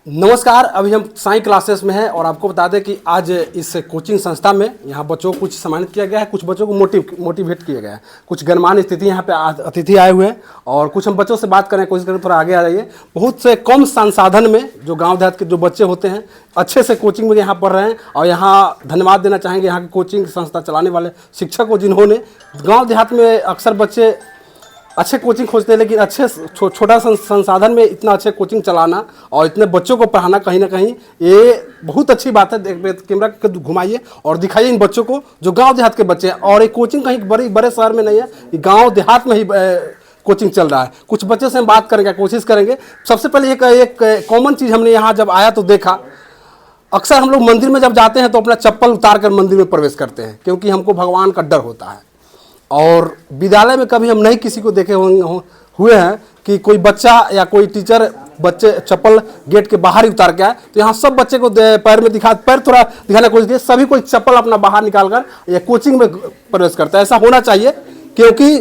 नमस्कार। अभी हम साई क्लासेस में हैं और आपको बता दें कि आज इस कोचिंग संस्था में यहाँ बच्चों को कुछ सम्मानित किया गया है, कुछ बच्चों को मोटिवेट किया गया है। कुछ गणमान्य अतिथि यहाँ पे अतिथि आए हुए हैं और कुछ हम बच्चों से बात करने की कोशिश करें। थोड़ा आगे आ जाइए। बहुत से कम संसाधन में जो गांव देहात के जो बच्चे होते हैं अच्छे से कोचिंग में यहाँ पढ़ रहे हैं और यहाँ धन्यवाद देना चाहेंगे यहाँ की कोचिंग संस्था चलाने वाले शिक्षक को, जिन्होंने गाँव देहात में अक्सर बच्चे अच्छे कोचिंग खोजते हैं, लेकिन अच्छे छोटा संसाधन में इतना अच्छे कोचिंग चलाना और इतने बच्चों को पढ़ाना कहीं ना कहीं ये बहुत अच्छी बात है। कैमरा को घुमाइए और दिखाइए इन बच्चों को जो गांव देहात के बच्चे हैं। और ये कोचिंग कहीं बड़े शहर में नहीं है, ये गांव देहात में ही कोचिंग चल रहा है। कुछ बच्चे से हम बात करेंगे, कोशिश करेंगे। सबसे पहले एक कॉमन चीज़ हमने यहाँ जब आया तो देखा, अक्सर हम लोग मंदिर में जब जाते हैं तो अपना चप्पल उतार कर मंदिर में प्रवेश करते हैं, क्योंकि हमको भगवान का डर होता है। और विद्यालय में कभी हम नहीं किसी को देखे हुए हैं कि कोई बच्चा या कोई टीचर बच्चे चप्पल गेट के बाहर ही उतार के आए। तो यहाँ सब बच्चे को पैर थोड़ा दिखाने की कोशिश की, सभी कोई चप्पल अपना बाहर निकाल कर या कोचिंग में प्रवेश करता है। ऐसा होना चाहिए, क्योंकि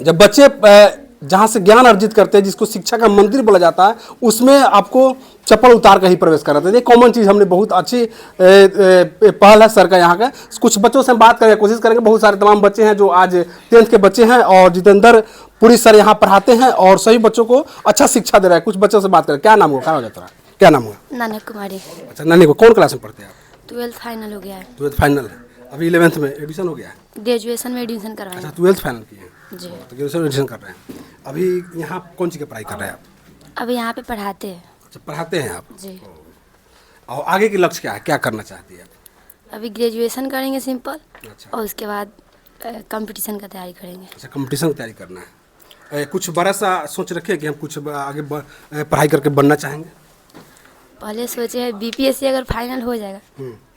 जब बच्चे जहाँ से ज्ञान अर्जित करते हैं, जिसको शिक्षा का मंदिर बोला जाता है, उसमें आपको चप्पल उतार कर ही प्रवेश कराते हैं। ये कॉमन चीज़ हमने बहुत अच्छी पहल है सर का यहाँ का। कुछ बच्चों से हम बात करेंगे, कोशिश करेंगे। बहुत सारे तमाम बच्चे हैं जो आज 10th के बच्चे हैं और जितेंद्र पुरी सर यहाँ पढ़ाते हैं और सभी बच्चों को अच्छा शिक्षा दे रहा है। कुछ बच्चों से बात करें। क्या नाम होगा? क्या नाम होगा? नाना कुमारी। अच्छा, नानी को कौन क्लास में पढ़ते हैं आप? 12th फाइनल हो गया है। 12th फाइनल है। अभी 11th में एडमिशन हो गया है? ग्रेजुएशन में एडमिशन करवाया। अच्छा, 12th फाइनल की है जी। तो ग्रेजुएशन एडमिशन कर रहे हैं। अभी यहाँ कौन सी की पढ़ाई कर रहे हैं आप? अभी यहाँ पे पढ़ाते हैं। अच्छा, पढ़ाते हैं आप जी। और आगे की लक्ष्य क्या है, क्या करना चाहती है आप? अभी ग्रेजुएशन करेंगे सिंपल। अच्छा। और उसके बाद कंपटीशन का तैयारी करेंगे। अच्छा, कंपटीशन की तैयारी करना है। कुछ बड़ा सा सोच रखे कि हम कुछ आगे पढ़ाई करके बनना चाहेंगे? पहले सोचे है बीपीएससी अगर फाइनल हो जाएगा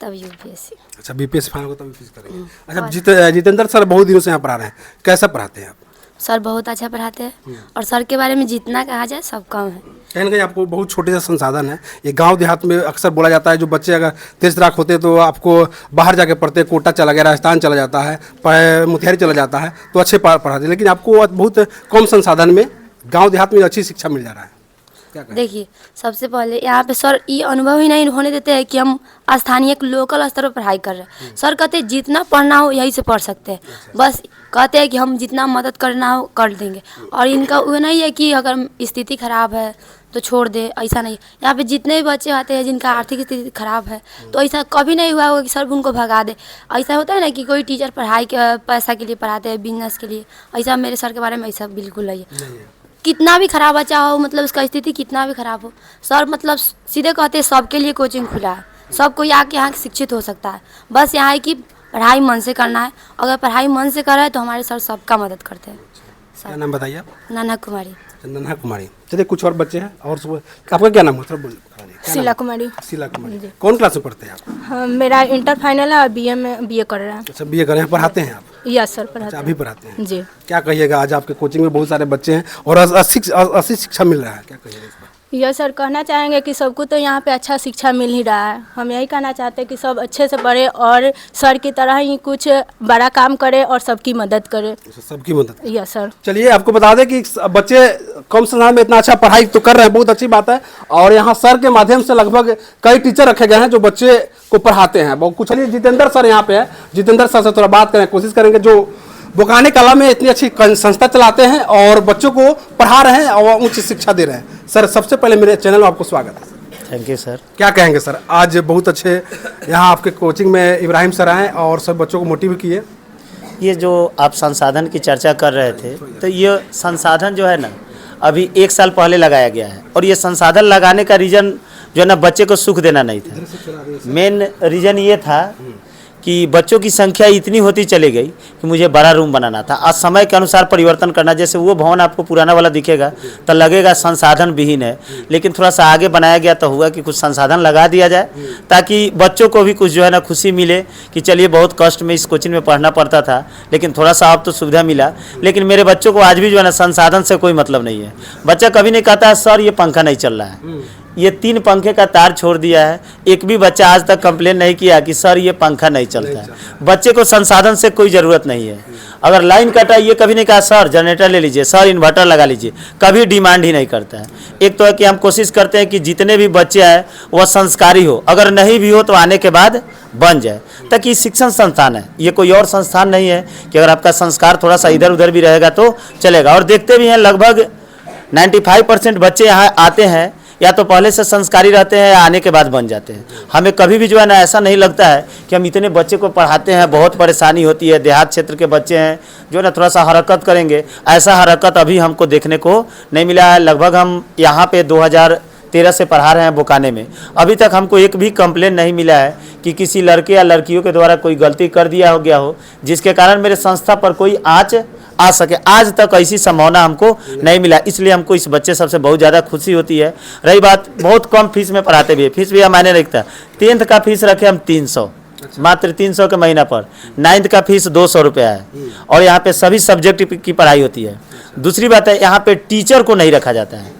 तब यूपीएससी। अच्छा, बीपीएससी फाइनल हो तब यूपीएससी करेंगे। अच्छा, जितेंद्र सर बहुत दिनों से यहाँ पढ़ा रहे हैं, कैसा पढ़ाते हैं आप? सर बहुत अच्छा पढ़ाते हैं और सर के बारे में जितना कहा जाए सब कम है। कहीं ना कहीं आपको बहुत छोटे से संसाधन है। ये गांव देहात में अक्सर बोला जाता है जो बच्चे अगर तेज तराक होते हैं तो आपको बाहर जाके पढ़ते, कोटा चला गया, राजस्थान चला जाता है, मोतिहारी चला जाता है, तो अच्छे पढ़ाते हैं। लेकिन आपको बहुत कम संसाधन में गाँव देहात में अच्छी शिक्षा मिल जा रहा है। देखिए, सबसे पहले यहाँ पे सर ये अनुभव ही नहीं होने देते हैं कि हम स्थानीय लोकल स्तर पर पढ़ाई कर रहे हैं। सर कहते हैं जितना पढ़ना हो यहीं से पढ़ सकते हैं, बस कहते हैं कि हम जितना मदद करना हो कर देंगे। और इनका वो नहीं है कि अगर स्थिति खराब है तो छोड़ दे, ऐसा नहीं। यहाँ पे जितने भी बच्चे आते हैं जिनका आर्थिक स्थिति खराब है तो ऐसा कभी नहीं हुआ होगा कि सर उनको भगा दे। ऐसा होता है ना कि कोई टीचर पढ़ाई के पैसा के लिए पढ़ाते हैं, बिजनेस के लिए। ऐसा मेरे सर के बारे में ऐसा बिल्कुल नहीं है। कितना भी खराब बच्चा हो, मतलब उसका स्थिति कितना भी खराब हो, सर मतलब सीधे कहते हैं सबके लिए कोचिंग खुला है, सब कोई आके यहाँ शिक्षित हो सकता है। बस यहाँ है कि पढ़ाई मन से करना है। अगर पढ़ाई मन से कर रहा है तो हमारे सर सबका मदद करते हैं। क्या नाम बताइए आप? नाना कुमारी। नाना कुमारी। चलिए, कुछ और बच्चे हैं और आपका क्या नाम है? थोड़ा शीला कुमारी। शीला कुमारी। कौन क्लास में पढ़ते हैं आप? हाँ, मेरा इंटर फाइनल है और बीए कर रहा है। अच्छा, बीए कर रहे हैं। पढ़ाते हैं आप? यस सर, पढ़ाते हैं। अभी पढ़ाते हैं जी। क्या कहिएगा, आज आपके कोचिंग में बहुत सारे बच्चे हैं और अच्छी शिक्षा मिल रहा है, क्या कहिएगा इस पर? यस सर, कहना चाहेंगे कि सबको तो यहाँ पे अच्छा शिक्षा मिल ही रहा है। हम यही कहना चाहते हैं कि सब अच्छे से पढ़े और सर की तरह ही कुछ बड़ा काम करे और सबकी मदद करे। सबकी मदद। Yes sir. चलिए, आपको बता दें कि बच्चे कम समय में इतना अच्छा पढ़ाई तो कर रहे हैं, बहुत अच्छी बात है। और यहाँ सर के माध्यम से लगभग कई टीचर रखे गए हैं जो बच्चे को पढ़ाते हैं बहुत कुछ। चलिए, जितेंद्र सर यहाँ पे है, जितेंद्र सर से थोड़ा बात करें, कोशिश करेंगे। जो बोकाने कला में इतनी अच्छी संस्था चलाते हैं और बच्चों को पढ़ा रहे हैं और उच्च शिक्षा दे रहे हैं। सर, सबसे पहले मेरे चैनल में आपको स्वागत है। Thank you sir. क्या कहेंगे सर, आज बहुत अच्छे यहाँ आपके कोचिंग में इब्राहिम सर आए और सब बच्चों को मोटिवेट किए। ये जो आप संसाधन की चर्चा कर रहे थे, तो ये संसाधन जो है ना अभी 1 साल पहले लगाया गया है। और ये संसाधन लगाने का रीज़न जो है ना बच्चे को सुख देना नहीं था। मेन रीज़न ये था कि बच्चों की संख्या इतनी होती चली गई कि मुझे बड़ा रूम बनाना था। आज समय के अनुसार परिवर्तन करना, जैसे वो भवन आपको पुराना वाला दिखेगा तो लगेगा संसाधन विहीन है, लेकिन थोड़ा सा आगे बनाया गया तो हुआ कि कुछ संसाधन लगा दिया जाए ताकि बच्चों को भी कुछ जो है ना खुशी मिले कि चलिए बहुत कष्ट में इस कोचिंग में पढ़ना पड़ता था, लेकिन थोड़ा सा अब तो सुविधा मिला। लेकिन मेरे बच्चों को आज भी जो है ना संसाधन से कोई मतलब नहीं है। बच्चा कभी नहीं कहता है सर ये पंखा नहीं चल रहा है, ये 3 पंखे का तार छोड़ दिया है। एक भी बच्चा आज तक कंप्लेन नहीं किया कि सर ये पंखा नहीं चलता है। बच्चे को संसाधन से कोई ज़रूरत नहीं है। अगर लाइन कटा, ये कभी नहीं कहा सर जनरेटर ले लीजिए, सर इन्वर्टर लगा लीजिए, कभी डिमांड ही नहीं करता है। एक तो है कि हम कोशिश करते हैं कि जितने भी बच्चे आए वह संस्कारी हो, अगर नहीं भी हो तो आने के बाद बन जाए, ताकि शिक्षण संस्थान है, ये कोई और संस्थान नहीं है कि अगर आपका संस्कार थोड़ा सा इधर उधर भी रहेगा तो चलेगा। और देखते भी हैं लगभग 95% बच्चे यहाँ आते हैं या तो पहले से संस्कारी रहते हैं या आने के बाद बन जाते हैं। हमें कभी भी जो है ना ऐसा नहीं लगता है कि हम इतने बच्चे को पढ़ाते हैं, बहुत परेशानी होती है। देहात क्षेत्र के बच्चे हैं जो है ना थोड़ा सा हरकत करेंगे, ऐसा हरकत अभी हमको देखने को नहीं मिला है। लगभग हम यहाँ पे 2013 से पढ़ा रहे हैं बोकाने में, अभी तक हमको एक भी कंप्लेन नहीं मिला है कि किसी लड़के या लड़कियों के द्वारा कोई गलती कर दिया हो गया हो जिसके कारण मेरे संस्था पर कोई आँच आ सके। आज तक ऐसी संभावना हमको नहीं मिला, इसलिए हमको इस बच्चे सबसे बहुत ज़्यादा खुशी होती है। रही बात, बहुत कम फीस में पढ़ाते भी है, फीस भी मायने रखता है। 10th का फीस रखे हम 300, मात्र 300 के महीना पर। 9th का फीस 200 रुपया है और यहाँ पे सभी सब्जेक्ट की पढ़ाई होती है। दूसरी बात है, यहाँ पे टीचर को नहीं रखा जाता है,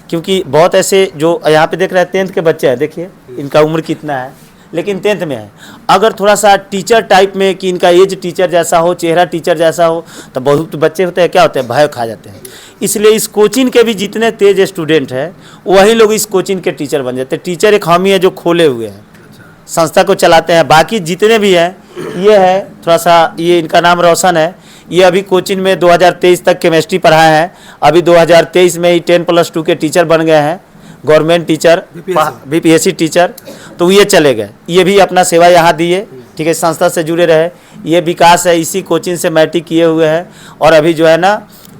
क्योंकि बहुत ऐसे जो यहाँ पे देख रहे हैं 10th के बच्चे हैं, देखिए इनका उम्र कितना है लेकिन 10th में है। अगर थोड़ा सा टीचर टाइप में कि इनका एज टीचर जैसा हो, चेहरा टीचर जैसा हो, तो बहुत बच्चे होते हैं क्या होते हैं, भय खा जाते हैं। इसलिए इस कोचिंग के भी जितने तेज स्टूडेंट हैं वही लोग इस कोचिंग के टीचर बन जाते हैं। टीचर एक हम ही है जो खोले हुए हैं, संस्था को चलाते हैं। बाकी जितने भी हैं, ये है थोड़ा सा, ये इनका नाम रोशन है, ये अभी कोचिंग में 2023 तक केमिस्ट्री पढ़ाए हैं। अभी 2023 में ही 10+2 के टीचर बन गए हैं, गवर्नमेंट टीचर, बीपीएससी टीचर। तो ये चले गए, ये भी अपना सेवा यहाँ दिए, ठीक है, संस्था से जुड़े रहे। ये विकास है, इसी कोचिंग से मैट्रिक किए हुए हैं और अभी जो है ना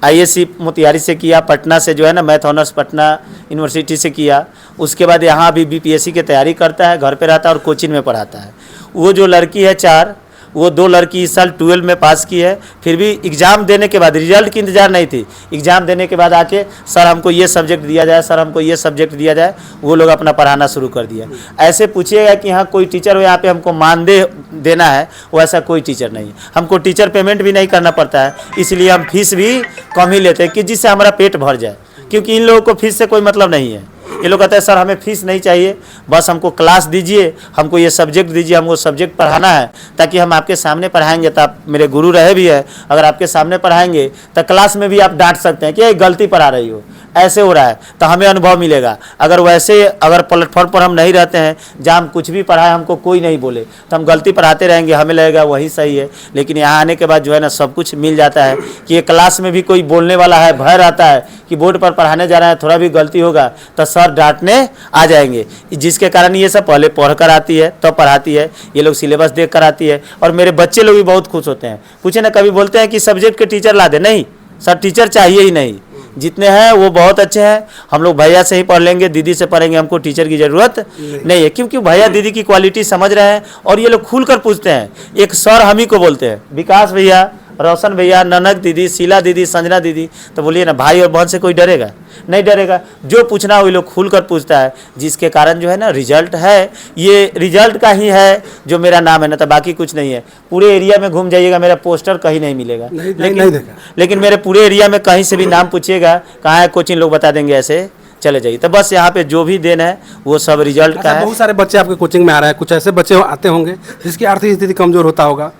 आईएससी मोतिहारी से किया, पटना से जो है ना मैथ ऑनर्स पटना यूनिवर्सिटी से किया। उसके बाद यहाँ अभी बीपीएससी की तैयारी करता है, घर पे रहता है और कोचिंग में पढ़ाता है। वो जो लड़की है 4, वो 2 लड़की इस साल 12 में पास की है, फिर भी एग्ज़ाम देने के बाद, रिजल्ट की इंतजार नहीं थी, एग्ज़ाम देने के बाद आके सर हमको ये सब्जेक्ट दिया जाए, सर हमको ये सब्जेक्ट दिया जाए, वो लोग अपना पढ़ाना शुरू कर दिया। ऐसे पूछिएगा कि यहाँ कोई टीचर हो यहाँ पे हमको मानदेय देना है, वो ऐसा कोई टीचर नहीं। हमको टीचर पेमेंट भी नहीं करना पड़ता है, इसलिए हम फीस भी कम ही लेते हैं कि जिससे हमारा पेट भर जाए, क्योंकि इन लोगों को फीस से कोई मतलब नहीं है। ये लोग कहते हैं सर हमें फीस नहीं चाहिए, बस हमको क्लास दीजिए, हमको ये सब्जेक्ट दीजिए, हमको सब्जेक्ट पढ़ाना है, ताकि हम आपके सामने पढ़ाएंगे तो आप मेरे गुरु रहे भी है, अगर आपके सामने पढ़ाएंगे तो क्लास में भी आप डांट सकते हैं कि ये गलती पढ़ा रही हो, ऐसे हो रहा है, तो हमें अनुभव मिलेगा। अगर वैसे अगर प्लेटफॉर्म पर हम नहीं रहते हैं जहाँ हम कुछ भी पढ़ाए हमको कोई नहीं बोले तो हम गलती पढ़ाते रहेंगे, हमें लगेगा वही सही है। लेकिन यहाँ आने के बाद जो है ना सब कुछ मिल जाता है कि ये क्लास में भी कोई बोलने वाला है, भय रहता है कि बोर्ड पर पढ़ाने जा रहे हैं, थोड़ा भी गलती होगा तो सर डांटने आ जाएंगे, जिसके कारण ये सब पहले पढ़ कर आती है तब पढ़ाती है, ये लोग सिलेबस देख कर आती है। और मेरे बच्चे लोग भी बहुत खुश होते हैं। पूछे ना, कभी बोलते हैं कि सब्जेक्ट के टीचर ला दे, नहीं सर टीचर चाहिए ही नहीं, जितने हैं वो बहुत अच्छे हैं, हम लोग भैया से ही पढ़ लेंगे, दीदी से पढ़ेंगे, हमको टीचर की ज़रूरत नहीं है, क्योंकि भैया दीदी की क्वालिटी समझ रहे हैं और ये लोग खुल कर पूछते हैं। एक सर हम ही को बोलते हैं, विकास भैया, रोशन भैया, ननक दीदी, शीला दीदी, संजना दीदी, तो बोलिए ना भाई और बहन से कोई डरेगा नहीं, डरेगा। जो पूछना वो लोग खुल कर पूछता है, जिसके कारण जो है ना रिजल्ट है, ये रिजल्ट का ही है जो मेरा नाम है ना, तो बाकी कुछ नहीं है। पूरे एरिया में घूम जाइएगा मेरा पोस्टर कहीं नहीं मिलेगा, लेकिन मेरे पूरे एरिया में कहीं से भी नाम पूछिएगा कहाँ है कोचिंग, लोग बता देंगे, ऐसे चले जाइए। तो बस यहाँ पे जो भी देन है वो सब रिजल्ट का है। बहुत सारे बच्चे आपके कोचिंग में आ रहे हैं, कुछ ऐसे बच्चे आते होंगे जिसकी आर्थिक स्थिति कमजोर होता होगा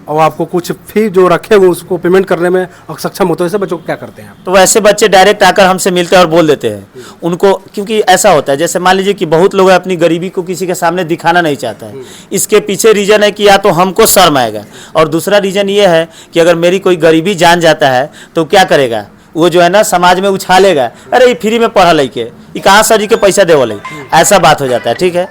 और आपको कुछ फी जो रखे हुए उसको पेमेंट करने में सक्षम होते हैं, ऐसे बच्चों को क्या करते हैं आप? तो वैसे बच्चे डायरेक्ट आकर हमसे मिलते हैं और बोल देते हैं उनको, क्योंकि ऐसा होता है जैसे मान लीजिए कि बहुत लोग अपनी गरीबी को किसी के सामने दिखाना नहीं चाहता है। इसके पीछे रीजन है कि या तो हमको शर्म आएगा, और दूसरा रीजन ये है कि अगर मेरी कोई गरीबी जान जाता है तो क्या करेगा, वो जो है ना समाज में उछालेगा, अरे ये फ्री में पढ़ा लइके, ये कहाँ सर जी के पैसा देवल, ऐसा बात हो जाता है। ठीक है,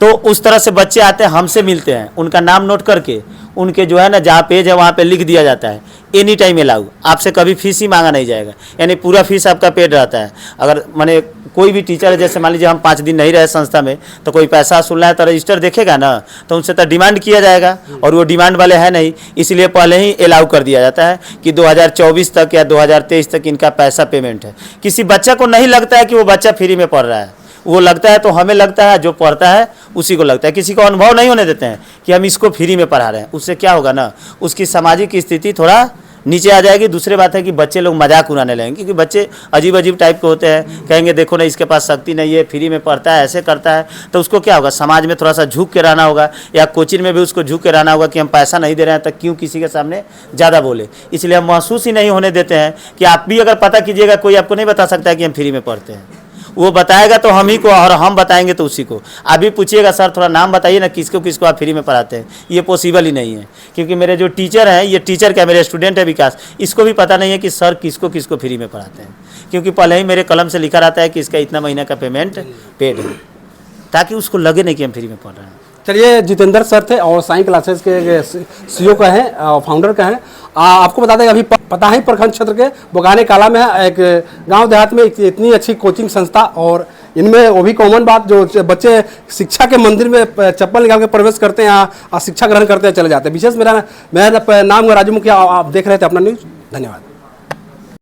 तो उस तरह से बच्चे आते हैं, हमसे मिलते हैं, उनका नाम नोट करके उनके जो है ना जहाँ पेज है वहाँ पे लिख दिया जाता है एनी टाइम अलाउ, आपसे कभी फीस ही मांगा नहीं जाएगा, यानी पूरा फीस आपका पेड रहता है। अगर माने कोई भी टीचर है, जैसे मान लीजिए हम 5 दिन नहीं रहे संस्था में, तो कोई पैसा वसूलना है तो रजिस्टर देखेगा ना, तो उनसे तो डिमांड किया जाएगा, और वो डिमांड वाले है नहीं, इसलिए पहले ही अलाउ कर दिया जाता है कि 2024 तक या 2023 तक इनका पैसा पेमेंट है। किसी बच्चा को नहीं लगता है कि वो बच्चा फ्री में पढ़ रहा है, वो लगता है तो हमें लगता है, जो पढ़ता है उसी को लगता है। किसी को अनुभव नहीं होने देते हैं कि हम इसको फ्री में पढ़ा रहे हैं। उससे क्या होगा ना, उसकी सामाजिक स्थिति थोड़ा नीचे आ जाएगी। दूसरी बात है कि बच्चे लोग मजाक उड़ाने लगेंगे, क्योंकि बच्चे अजीब अजीब टाइप के होते हैं, कहेंगे देखो ना इसके पास शक्ति नहीं है, फ्री में पढ़ता है, ऐसे करता है। तो उसको क्या होगा, समाज में थोड़ा सा झुक के रहना होगा, या कोचिंग में भी उसको झुक के रहना होगा कि हम पैसा नहीं दे रहे हैं तो क्यों किसी के सामने ज़्यादा बोले। इसलिए हम महसूस ही नहीं होने देते हैं कि आप भी अगर पता कीजिएगा, कोई आपको नहीं बता सकता है कि हम फ्री में पढ़ते हैं। वो बताएगा तो हम ही को, और हम बताएंगे तो उसी को। अभी पूछिएगा सर थोड़ा नाम बताइए ना, किसको किसको आप फ्री में पढ़ाते हैं, ये पॉसिबल ही नहीं है। क्योंकि मेरे जो टीचर हैं, ये टीचर क्या, मेरे स्टूडेंट है विकास, इसको भी पता नहीं है कि सर किसको किसको फ्री में पढ़ाते हैं, क्योंकि पहले ही मेरे कलम से लिखा रहता है कि इसका इतना महीने का पेमेंट पेड है, ताकि उसको लगे नहीं कि हम फ्री में पढ़ रहे हैं। चलिए, जितेंद्र सर थे और साई क्लासेस के सीईओ का है, फाउंडर का है। आपको बता दें अभी पता है प्रखंड क्षेत्र के बोगाने काला में है एक गांव देहात में इतनी अच्छी कोचिंग संस्था, और इनमें वो भी कॉमन बात, जो बच्चे शिक्षा के मंदिर में चप्पल निकाल के प्रवेश करते हैं या शिक्षा ग्रहण करते हैं चले जाते हैं। विशेष मेरा नाम राजू मुखिया, आप देख रहे थे अपना न्यूज़। धन्यवाद।